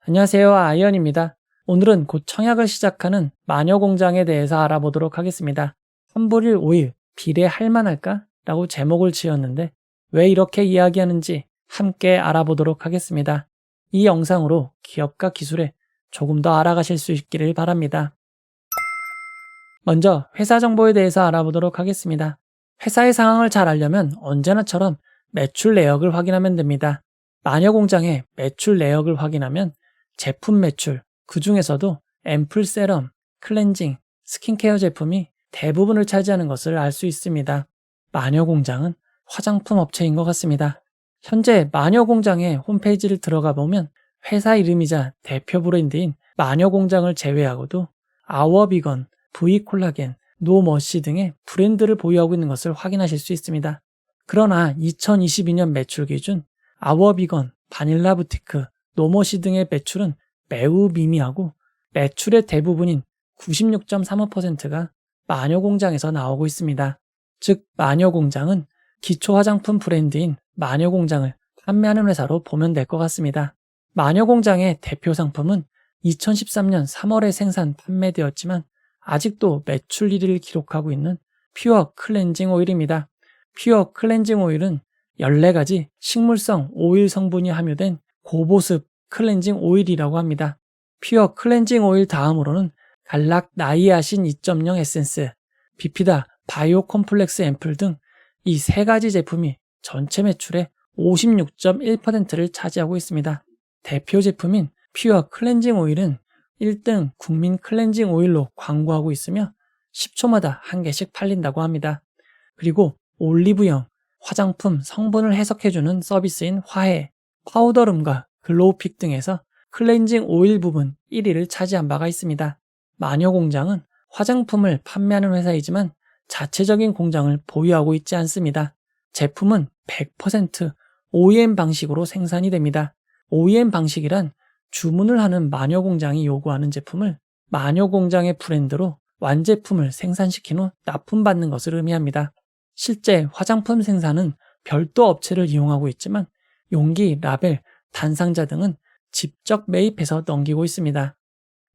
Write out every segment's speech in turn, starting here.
안녕하세요. 아이언입니다. 오늘은 곧 청약을 시작하는 마녀공장에 대해서 알아보도록 하겠습니다. 환불일 5일, 비례할 만할까? 라고 제목을 지었는데 왜 이렇게 이야기하는지 함께 알아보도록 하겠습니다. 이 영상으로 기업과 기술에 조금 더 알아가실 수 있기를 바랍니다. 먼저 회사 정보에 대해서 알아보도록 하겠습니다. 회사의 상황을 잘 알려면 언제나처럼 매출 내역을 확인하면 됩니다. 마녀공장의 매출 내역을 확인하면 제품 매출, 그 중에서도 앰플 세럼, 클렌징, 스킨케어 제품이 대부분을 차지하는 것을 알 수 있습니다. 마녀공장은 화장품 업체인 것 같습니다. 현재 마녀공장의 홈페이지를 들어가 보면 회사 이름이자 대표 브랜드인 마녀공장을 제외하고도 아워비건, V콜라겐, 노머시 등의 브랜드를 보유하고 있는 것을 확인하실 수 있습니다. 그러나 2022년 매출 기준 아워비건, 바닐라 부티크, 노머시 등의 매출은 매우 미미하고 매출의 대부분인 96.35%가 마녀공장에서 나오고 있습니다. 즉 마녀공장은 기초 화장품 브랜드인 마녀공장을 판매하는 회사로 보면 될 것 같습니다. 마녀공장의 대표 상품은 2013년 3월에 생산 판매되었지만 아직도 매출 1위를 기록하고 있는 퓨어 클렌징 오일입니다. 퓨어 클렌징 오일은 14가지 식물성 오일 성분이 함유된 고보습 클렌징 오일이라고 합니다. 퓨어 클렌징 오일 다음으로는 갈락 나이아신 2.0 에센스, 비피다 바이오 콤플렉스 앰플 등 이 세 가지 제품이 전체 매출의 56.1%를 차지하고 있습니다. 대표 제품인 퓨어 클렌징 오일은 1등 국민 클렌징 오일로 광고하고 있으며 10초마다 한 개씩 팔린다고 합니다. 그리고 올리브영, 화장품 성분을 해석해주는 서비스인 화해, 파우더룸과 글로우픽 등에서 클렌징 오일 부분 1위를 차지한 바가 있습니다. 마녀공장은 화장품을 판매하는 회사이지만 자체적인 공장을 보유하고 있지 않습니다. 제품은 100% OEM 방식으로 생산이 됩니다. OEM 방식이란 주문을 하는 마녀공장이 요구하는 제품을 마녀공장의 브랜드로 완제품을 생산시킨 후 납품받는 것을 의미합니다. 실제 화장품 생산은 별도 업체를 이용하고 있지만 용기, 라벨, 단상자 등은 직접 매입해서 넘기고 있습니다.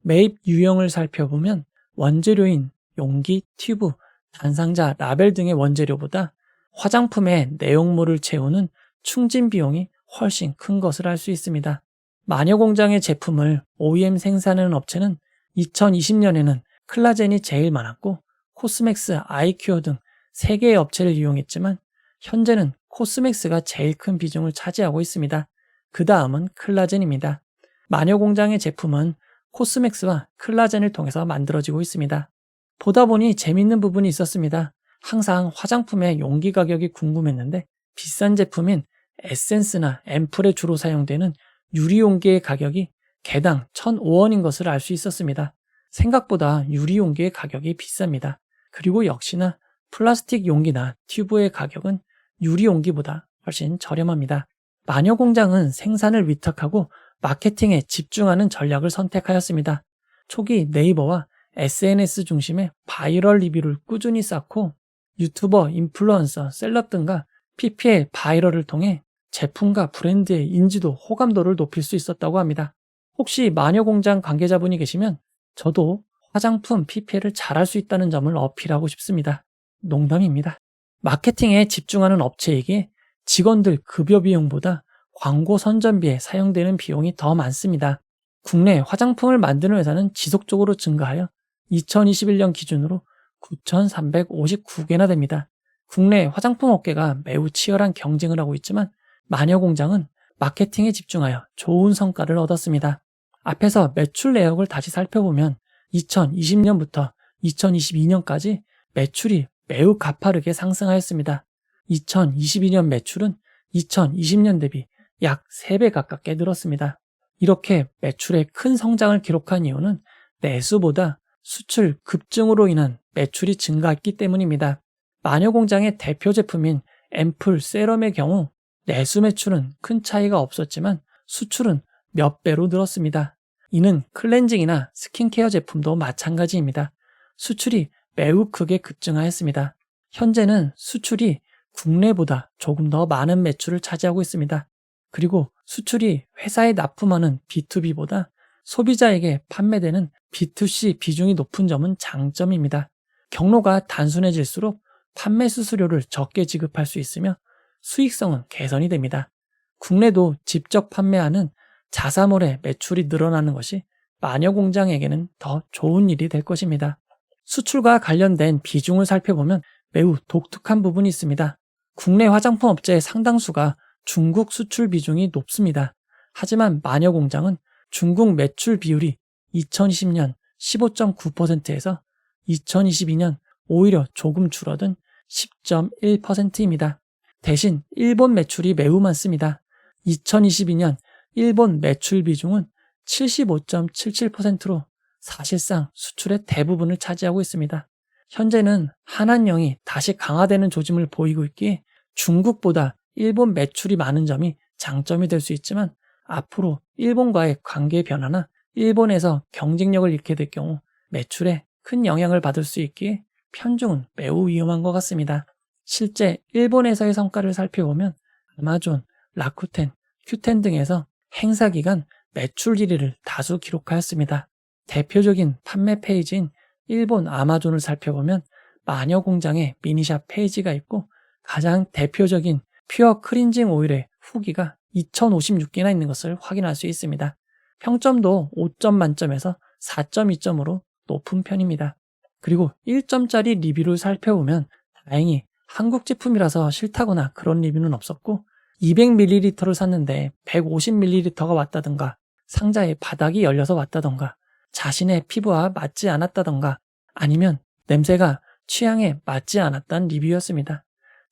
매입 유형을 살펴보면 원재료인 용기, 튜브, 단상자, 라벨 등의 원재료보다 화장품의 내용물을 채우는 충진 비용이 훨씬 큰 것을 알 수 있습니다. 마녀공장의 제품을 OEM 생산하는 업체는 2020년에는 클라젠이 제일 많았고 코스맥스, 아이큐어 등 3개의 업체를 이용했지만 현재는 코스맥스가 제일 큰 비중을 차지하고 있습니다. 그 다음은 클라젠입니다. 마녀공장의 제품은 코스맥스와 클라젠을 통해서 만들어지고 있습니다. 보다 보니 재밌는 부분이 있었습니다. 항상 화장품의 용기 가격이 궁금했는데 비싼 제품인 에센스나 앰플에 주로 사용되는 유리 용기의 가격이 개당 1,005원인 것을 알 수 있었습니다. 생각보다 유리 용기의 가격이 비쌉니다. 그리고 역시나 플라스틱 용기나 튜브의 가격은 유리 용기보다 훨씬 저렴합니다. 마녀공장은 생산을 위탁하고 마케팅에 집중하는 전략을 선택하였습니다. 초기 네이버와 SNS 중심의 바이럴 리뷰를 꾸준히 쌓고 유튜버, 인플루언서, 셀럽 등과 PPL 바이럴을 통해 제품과 브랜드의 인지도, 호감도를 높일 수 있었다고 합니다. 혹시 마녀공장 관계자분이 계시면 저도 화장품 PPL을 잘할 수 있다는 점을 어필하고 싶습니다. 농담입니다. 마케팅에 집중하는 업체에게 직원들 급여 비용보다 광고 선전비에 사용되는 비용이 더 많습니다. 국내 화장품을 만드는 회사는 지속적으로 증가하여 2021년 기준으로 9,359개나 됩니다. 국내 화장품 업계가 매우 치열한 경쟁을 하고 있지만 마녀공장은 마케팅에 집중하여 좋은 성과를 얻었습니다. 앞에서 매출 내역을 다시 살펴보면 2020년부터 2022년까지 매출이 매우 가파르게 상승하였습니다. 2022년 매출은 2020년 대비 약 3배 가깝게 늘었습니다. 이렇게 매출의 큰 성장을 기록한 이유는 내수보다 수출 급증으로 인한 매출이 증가했기 때문입니다. 마녀공장의 대표 제품인 앰플 세럼의 경우 내수 매출은 큰 차이가 없었지만 수출은 몇 배로 늘었습니다. 이는 클렌징이나 스킨케어 제품도 마찬가지입니다. 수출이 매우 크게 급증하였습니다. 현재는 수출이 국내보다 조금 더 많은 매출을 차지하고 있습니다. 그리고 수출이 회사에 납품하는 B2B보다 소비자에게 판매되는 B2C 비중이 높은 점은 장점입니다. 경로가 단순해질수록 판매 수수료를 적게 지급할 수 있으며 수익성은 개선이 됩니다. 국내도 직접 판매하는 자사몰의 매출이 늘어나는 것이 마녀공장에게는 더 좋은 일이 될 것입니다. 수출과 관련된 비중을 살펴보면 매우 독특한 부분이 있습니다. 국내 화장품 업체의 상당수가 중국 수출 비중이 높습니다. 하지만 마녀공장은 중국 매출 비율이 2020년 15.9%에서 2022년 오히려 조금 줄어든 10.1%입니다. 대신 일본 매출이 매우 많습니다. 2022년 일본 매출 비중은 75.77%로 사실상 수출의 대부분을 차지하고 있습니다. 현재는 한한령이 다시 강화되는 조짐을 보이고 있기에 중국보다 일본 매출이 많은 점이 장점이 될 수 있지만 앞으로 일본과의 관계 변화나 일본에서 경쟁력을 잃게 될 경우 매출에 큰 영향을 받을 수 있기에 편중은 매우 위험한 것 같습니다. 실제 일본에서의 성과를 살펴보면 아마존, 라쿠텐, 큐텐 등에서 행사 기간 매출 1위를 다수 기록하였습니다. 대표적인 판매 페이지인 일본 아마존을 살펴보면 마녀공장의 미니샵 페이지가 있고 가장 대표적인 퓨어 클렌징 오일의 후기가 2056개나 있는 것을 확인할 수 있습니다. 평점도 5점 만점에서 4.2점으로 높은 편입니다. 그리고 1점짜리 리뷰를 살펴보면 다행히 한국 제품이라서 싫다거나 그런 리뷰는 없었고 200ml를 샀는데 150ml가 왔다던가 상자의 바닥이 열려서 왔다던가 자신의 피부와 맞지 않았다던가 아니면 냄새가 취향에 맞지 않았다는 리뷰였습니다.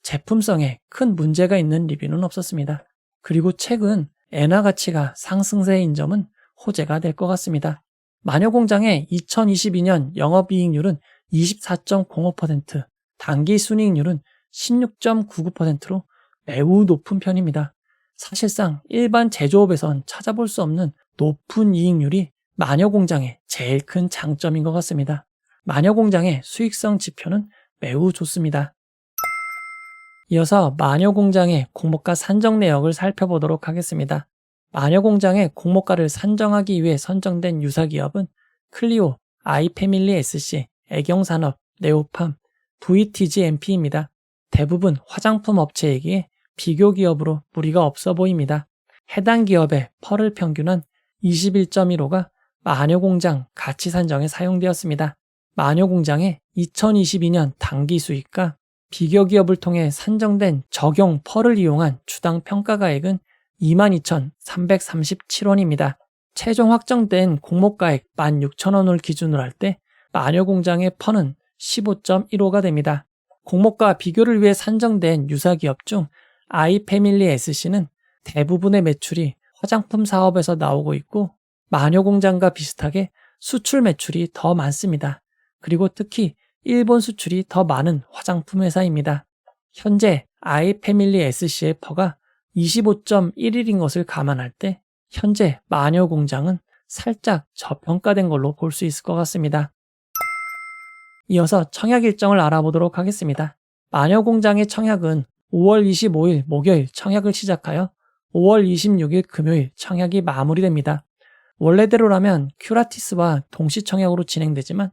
제품성에 큰 문제가 있는 리뷰는 없었습니다. 그리고 최근 엔화 가치가 상승세인 점은 호재가 될 것 같습니다. 마녀공장의 2022년 영업이익률은 24.05%, 당기순이익률은 16.99%로 매우 높은 편입니다. 사실상 일반 제조업에선 찾아볼 수 없는 높은 이익률이 마녀공장의 제일 큰 장점인 것 같습니다. 마녀공장의 수익성 지표는 매우 좋습니다. 이어서 마녀공장의 공모가 산정 내역을 살펴보도록 하겠습니다. 마녀공장의 공모가를 산정하기 위해 선정된 유사기업은 클리오, 아이패밀리 SC, 애경산업, 네오팜, VTGMP입니다. 대부분 화장품 업체이기에 비교 기업으로 무리가 없어 보입니다. 해당 기업의 펄을 평균한 21.15가 마녀공장 가치 산정에 사용되었습니다. 마녀공장의 2022년 당기 수익과 비교 기업을 통해 산정된 적용 펄을 이용한 주당 평가가액은 22,337원입니다. 최종 확정된 공모가액 16,000원을 기준으로 할 때 마녀공장의 펄은 15.15가 됩니다. 공모가 비교를 위해 산정된 유사기업 중 아이패밀리 SC는 대부분의 매출이 화장품 사업에서 나오고 있고 마녀공장과 비슷하게 수출 매출이 더 많습니다. 그리고 특히 일본 수출이 더 많은 화장품 회사입니다. 현재 아이패밀리 SC의 퍼가 25.11인 것을 감안할 때 현재 마녀공장은 살짝 저평가된 걸로 볼 수 있을 것 같습니다. 이어서 청약 일정을 알아보도록 하겠습니다. 마녀공장의 청약은 5월 25일 목요일 청약을 시작하여 5월 26일 금요일 청약이 마무리됩니다. 원래대로라면 큐라티스와 동시 청약으로 진행되지만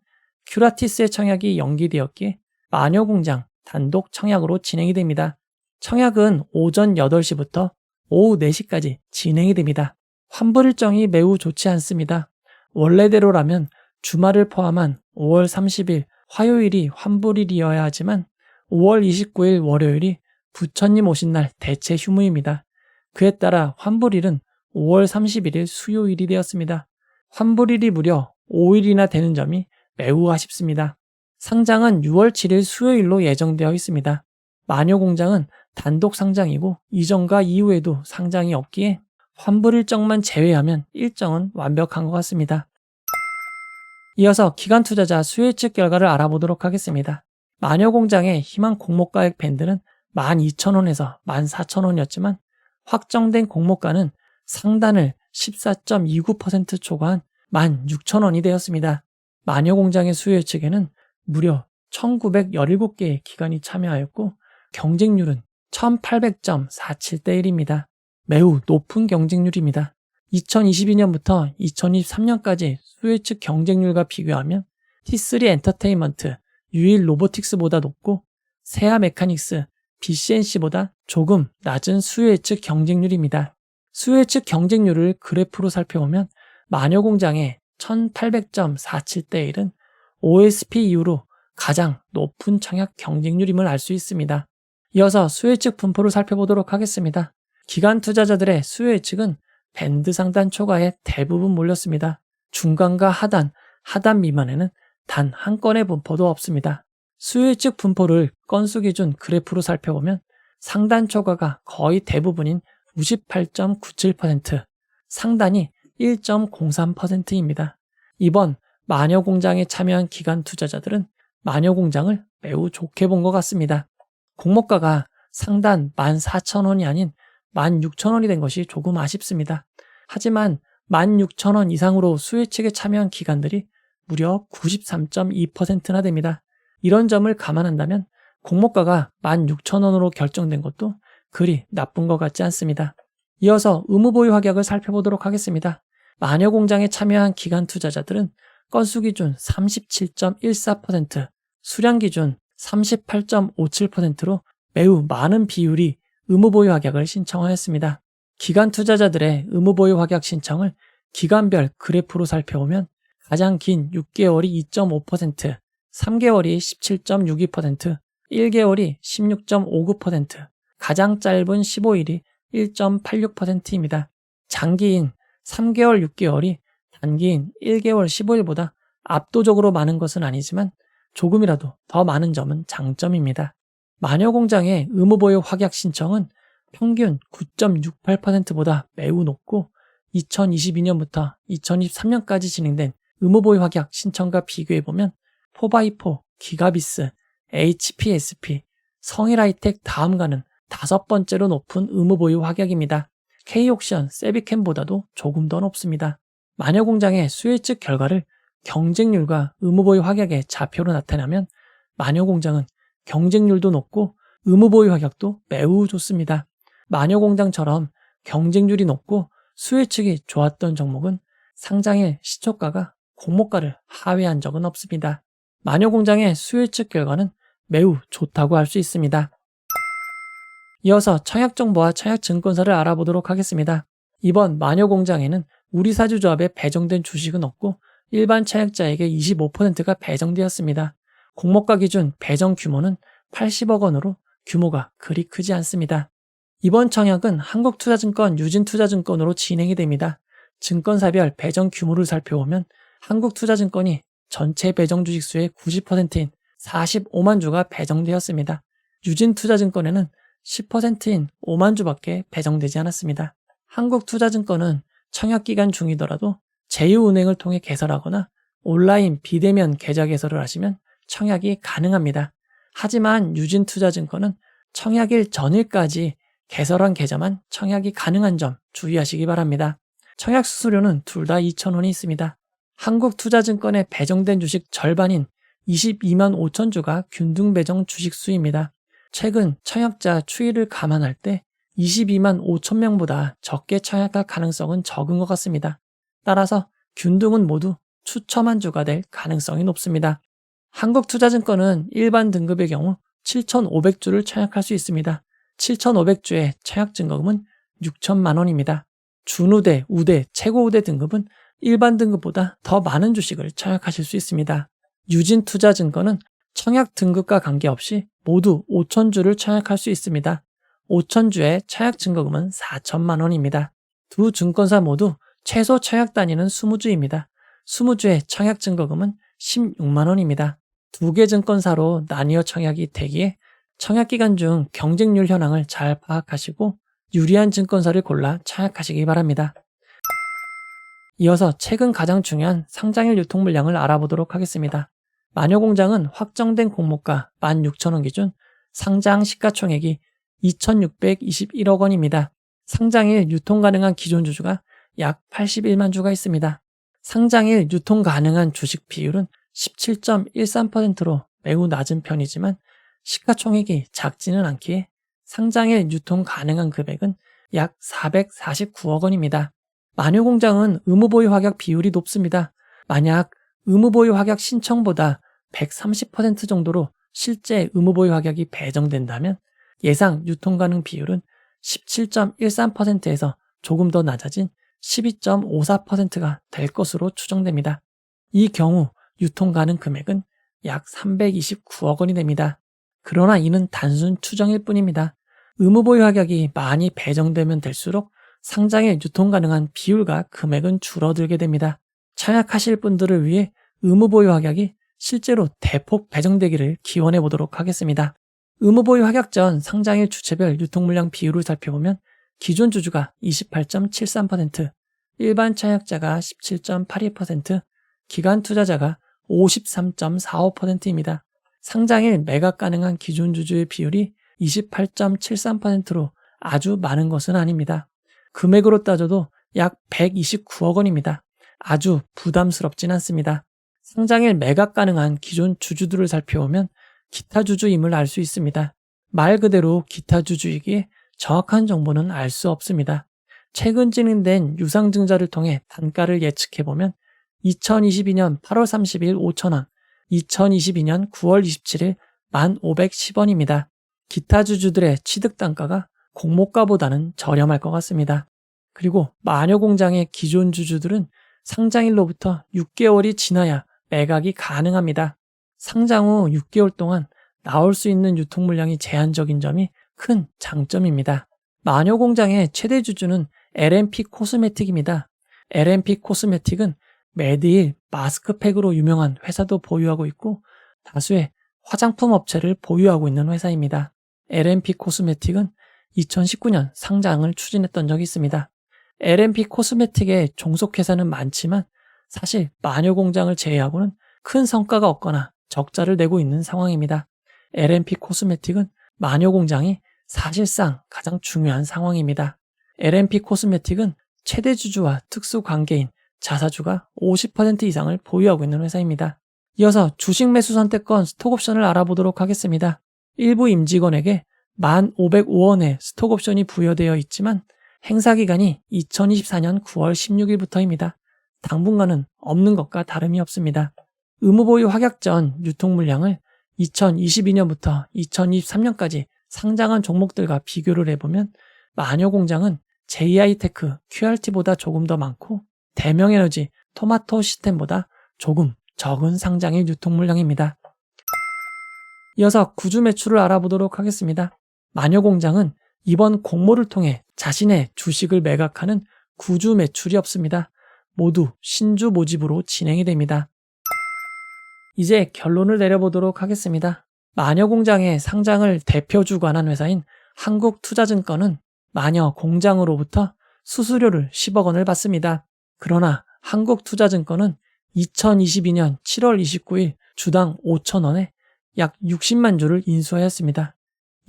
큐라티스의 청약이 연기되었기에 마녀공장 단독 청약으로 진행이 됩니다. 청약은 오전 8시부터 오후 4시까지 진행이 됩니다. 환불 일정이 매우 좋지 않습니다. 원래대로라면 주말을 포함한 5월 30일 화요일이 환불일이어야 하지만 5월 29일 월요일이 부처님 오신 날 대체 휴무입니다. 그에 따라 환불일은 5월 31일 수요일이 되었습니다. 환불일이 무려 5일이나 되는 점이 매우 아쉽습니다. 상장은 6월 7일 수요일로 예정되어 있습니다. 마녀공장은 단독 상장이고 이전과 이후에도 상장이 없기에 환불 일정만 제외하면 일정은 완벽한 것 같습니다. 이어서 기관 투자자 수요 예측 결과를 알아보도록 하겠습니다. 마녀공장의 희망 공모가액 밴드는 12,000원에서 14,000원이었지만 확정된 공모가는 상단을 14.29% 초과한 16,000원이 되었습니다. 마녀공장의 수요 예측에는 무려 1,917개의 기관이 참여하였고 경쟁률은 1,800.47대 1입니다. 매우 높은 경쟁률입니다. 2022년부터 2023년까지 수혜 측 경쟁률과 비교하면 T3 엔터테인먼트, 유일 로보틱스보다 높고 세아 메카닉스, BCNC보다 조금 낮은 수혜 측 경쟁률입니다. 수혜 측 경쟁률을 그래프로 살펴보면 마녀공장의 1800.47대 1은 OSP 이후로 가장 높은 청약 경쟁률임을 알 수 있습니다. 이어서 수혜 측 분포를 살펴보도록 하겠습니다. 기관 투자자들의 수혜 측은 밴드 상단 초과에 대부분 몰렸습니다. 중간과 하단 미만에는 단 한 건의 분포도 없습니다. 수혜 측 분포를 건수 기준 그래프로 살펴보면 상단 초과가 거의 대부분인 98.97%, 상단이 1.03%입니다. 이번 마녀공장에 참여한 기관 투자자들은 마녀공장을 매우 좋게 본 것 같습니다. 공모가가 상단 14,000원이 아닌 16,000원이 된 것이 조금 아쉽습니다. 하지만 16,000원 이상으로 수혜 측에 참여한 기관들이 무려 93.2%나 됩니다. 이런 점을 감안한다면 공모가가 16,000원으로 결정된 것도 그리 나쁜 것 같지 않습니다. 이어서 의무보유 확약을 살펴보도록 하겠습니다. 마녀공장에 참여한 기관 투자자들은 건수 기준 37.14%, 수량 기준 38.57%로 매우 많은 비율이 의무보유 확약을 신청하였습니다. 기관 투자자들의 의무보유 확약 신청을 기간별 그래프로 살펴보면 가장 긴 6개월이 2.5%, 3개월이 17.62%, 1개월이 16.59%, 가장 짧은 15일이 1.86%입니다. 장기인 3개월 6개월이 단기인 1개월 15일보다 압도적으로 많은 것은 아니지만 조금이라도 더 많은 점은 장점입니다. 마녀공장의 의무보유 확약 신청은 평균 9.68%보다 매우 높고 2022년부터 2023년까지 진행된 의무보유 확약 신청과 비교해보면 4x4, 기가비스, HPSP, 성일하이텍 다음가는 5번째로 높은 의무보유 확약입니다. K옥션, 세비캠보다도 조금 더 높습니다. 마녀공장의 수혜 측 결과를 경쟁률과 의무보유 확약의 좌표로 나타내면 마녀공장은 경쟁률도 높고 의무보유 확약도 매우 좋습니다. 마녀공장처럼 경쟁률이 높고 수혜 측이 좋았던 종목은 상장일 시초가가 공모가를 하회한 적은 없습니다. 마녀공장의 수혜 측 결과는 매우 좋다고 할 수 있습니다. 이어서 청약정보와 청약증권사를 알아보도록 하겠습니다. 이번 마녀공장에는 우리사주조합에 배정된 주식은 없고 일반 청약자에게 25%가 배정되었습니다. 공모가 기준 배정 규모는 80억 원으로 규모가 그리 크지 않습니다. 이번 청약은 한국투자증권 유진투자증권으로 진행이 됩니다. 증권사별 배정 규모를 살펴보면 한국투자증권이 전체 배정 주식수의 90%인 45만 주가 배정되었습니다. 유진투자증권에는 10%인 5만 주밖에 배정되지 않았습니다. 한국투자증권은 청약기간 중이더라도 제휴은행을 통해 개설하거나 온라인 비대면 계좌 개설을 하시면 청약이 가능합니다. 하지만 유진투자증권은 청약일 전일까지 개설한 계좌만 청약이 가능한 점 주의하시기 바랍니다. 청약 수수료는 둘 다 2,000원이 있습니다. 한국투자증권에 배정된 주식 절반인 22만 5천 주가 균등 배정 주식수입니다. 최근 청약자 추이를 감안할 때 22만 5천 명보다 적게 청약할 가능성은 적은 것 같습니다. 따라서 균등은 모두 추첨한 주가 될 가능성이 높습니다. 한국투자증권은 일반 등급의 경우 7,500주를 청약할 수 있습니다. 7,500주의 청약 증거금은 6천만 원입니다. 준우대, 우대, 최고우대 등급은 일반 등급보다 더 많은 주식을 청약하실 수 있습니다. 유진투자증권은 청약 등급과 관계없이 모두 5,000주를 청약할 수 있습니다. 5,000주의 청약 증거금은 4천만 원입니다. 두 증권사 모두 최소 청약 단위는 20주입니다. 20주의 청약 증거금은 16만 원입니다. 두 개 증권사로 나뉘어 청약이 되기에 청약기간 중 경쟁률 현황을 잘 파악하시고 유리한 증권사를 골라 청약하시기 바랍니다. 이어서 최근 가장 중요한 상장일 유통 물량을 알아보도록 하겠습니다. 마녀공장은 확정된 공모가 16,000원 기준 상장 시가총액이 2,621억 원입니다. 상장일 유통 가능한 기존 주주가 약 81만 주가 있습니다. 상장일 유통 가능한 주식 비율은 17.13%로 매우 낮은 편이지만 시가총액이 작지는 않기에 상장일 유통 가능한 금액은 약 449억 원입니다. 마녀공장은 의무보유 확약 비율이 높습니다. 만약 의무보유 확약 신청보다 130% 정도로 실제 의무보유 확약이 배정된다면 예상 유통가능 비율은 17.13%에서 조금 더 낮아진 12.54%가 될 것으로 추정됩니다. 이 경우 유통가능 금액은 약 329억 원이 됩니다. 그러나 이는 단순 추정일 뿐입니다. 의무보유 확약이 많이 배정되면 될수록 상장에 유통 가능한 비율과 금액은 줄어들게 됩니다. 청약하실 분들을 위해 의무보유 확약이 실제로 대폭 배정되기를 기원해 보도록 하겠습니다. 의무보유 확약 전 상장일 주체별 유통물량 비율을 살펴보면 기존 주주가 28.73%, 일반 청약자가 17.82%, 기관 투자자가 53.45%입니다. 상장일 매각 가능한 기존 주주의 비율이 28.73%로 아주 많은 것은 아닙니다. 금액으로 따져도 약 129억 원입니다. 아주 부담스럽진 않습니다. 상장일 매각 가능한 기존 주주들을 살펴보면 기타 주주임을 알 수 있습니다. 말 그대로 기타 주주이기에 정확한 정보는 알 수 없습니다. 최근 진행된 유상증자를 통해 단가를 예측해보면 2022년 8월 30일 5,000원, 2022년 9월 27일 1,510원입니다. 기타 주주들의 취득 단가가 공모가보다는 저렴할 것 같습니다. 그리고 마녀공장의 기존 주주들은 상장일로부터 6개월이 지나야 매각이 가능합니다. 상장 후 6개월 동안 나올 수 있는 유통물량이 제한적인 점이 큰 장점입니다. 마녀공장의 최대 주주는 LMP 코스메틱입니다. LMP 코스메틱은 메디힐, 마스크팩으로 유명한 회사도 보유하고 있고 다수의 화장품 업체를 보유하고 있는 회사입니다. LMP 코스메틱은 2019년 상장을 추진했던 적이 있습니다. LMP 코스메틱의 종속회사는 많지만 사실 마녀공장을 제외하고는 큰 성과가 없거나 적자를 내고 있는 상황입니다. LMP 코스메틱은 마녀공장이 사실상 가장 중요한 상황입니다. LMP 코스메틱은 최대 주주와 특수 관계인 자사주가 50% 이상을 보유하고 있는 회사입니다. 이어서 주식 매수 선택권 스톡옵션을 알아보도록 하겠습니다. 일부 임직원에게 1,505원의 스톡옵션이 부여되어 있지만 행사기간이 2024년 9월 16일부터입니다. 당분간은 없는 것과 다름이 없습니다. 의무보유 확약 전 유통물량을 2022년부터 2023년까지 상장한 종목들과 비교를 해보면 마녀공장은 JI테크, QRT보다 조금 더 많고 대명에너지, 토마토 시스템보다 조금 적은 상장일 유통물량입니다. 이어서 구주 매출을 알아보도록 하겠습니다. 마녀공장은 이번 공모를 통해 자신의 주식을 매각하는 구주 매출이 없습니다. 모두 신주 모집으로 진행이 됩니다. 이제 결론을 내려보도록 하겠습니다. 마녀공장의 상장을 대표 주관한 회사인 한국투자증권은 마녀공장으로부터 수수료를 10억 원을 받습니다. 그러나 한국투자증권은 2022년 7월 29일 주당 5,000원에 약 60만 주를 인수하였습니다.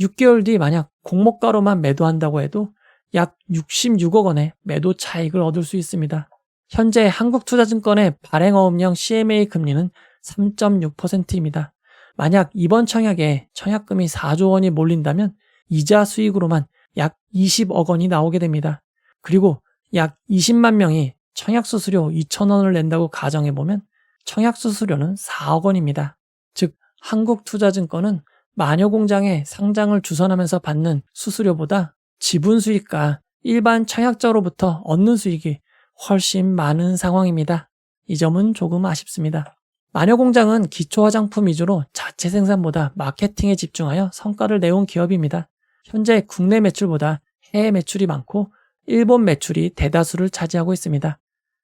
6개월 뒤 만약 공모가로만 매도한다고 해도 약 66억 원의 매도 차익을 얻을 수 있습니다. 현재 한국투자증권의 발행어음령 CMA 금리는 3.6%입니다. 만약 이번 청약에 청약금이 4조 원이 몰린다면 이자 수익으로만 약 20억 원이 나오게 됩니다. 그리고 약 20만 명이 청약수수료 2,000원을 낸다고 가정해보면 청약수수료는 4억 원입니다. 즉 한국투자증권은 마녀공장의 상장을 주선하면서 받는 수수료보다 지분 수익과 일반 청약자로부터 얻는 수익이 훨씬 많은 상황입니다. 이 점은 조금 아쉽습니다. 마녀공장은 기초화장품 위주로 자체 생산보다 마케팅에 집중하여 성과를 내온 기업입니다. 현재 국내 매출보다 해외 매출이 많고 일본 매출이 대다수를 차지하고 있습니다.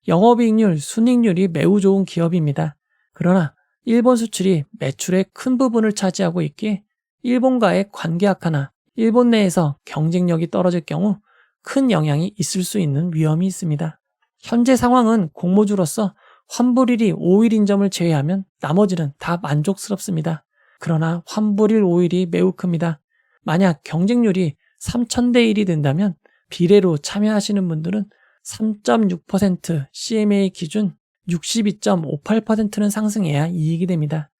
영업이익률, 순이익률이 매우 좋은 기업입니다. 그러나 일본 수출이 매출의 큰 부분을 차지하고 있기에 일본과의 관계 악화나 일본 내에서 경쟁력이 떨어질 경우 큰 영향이 있을 수 있는 위험이 있습니다. 현재 상황은 공모주로서 환불일이 5일인 점을 제외하면 나머지는 다 만족스럽습니다. 그러나 환불일 5일이 매우 큽니다. 만약 경쟁률이 3,000대 1이 된다면 비례로 참여하시는 분들은 3.6% CMA 기준 62.58%는 상승해야 이익이 됩니다.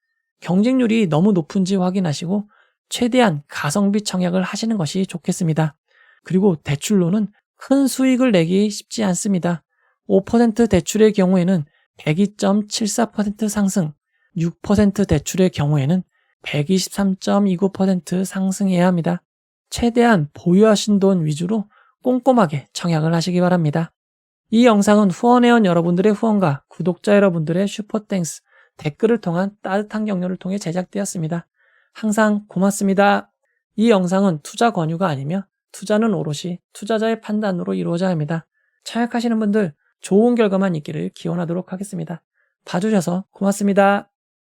경쟁률이 너무 높은지 확인하시고 최대한 가성비 청약을 하시는 것이 좋겠습니다. 그리고 대출로는 큰 수익을 내기 쉽지 않습니다. 5% 대출의 경우에는 102.74% 상승, 6% 대출의 경우에는 123.29% 상승해야 합니다. 최대한 보유하신 돈 위주로 꼼꼼하게 청약을 하시기 바랍니다. 이 영상은 후원회원 여러분들의 후원과 구독자 여러분들의 슈퍼땡스, 댓글을 통한 따뜻한 격려를 통해 제작되었습니다. 항상 고맙습니다. 이 영상은 투자 권유가 아니며 투자는 오롯이 투자자의 판단으로 이루어져야 합니다. 청약하시는 분들 좋은 결과만 있기를 기원하도록 하겠습니다. 봐주셔서 고맙습니다.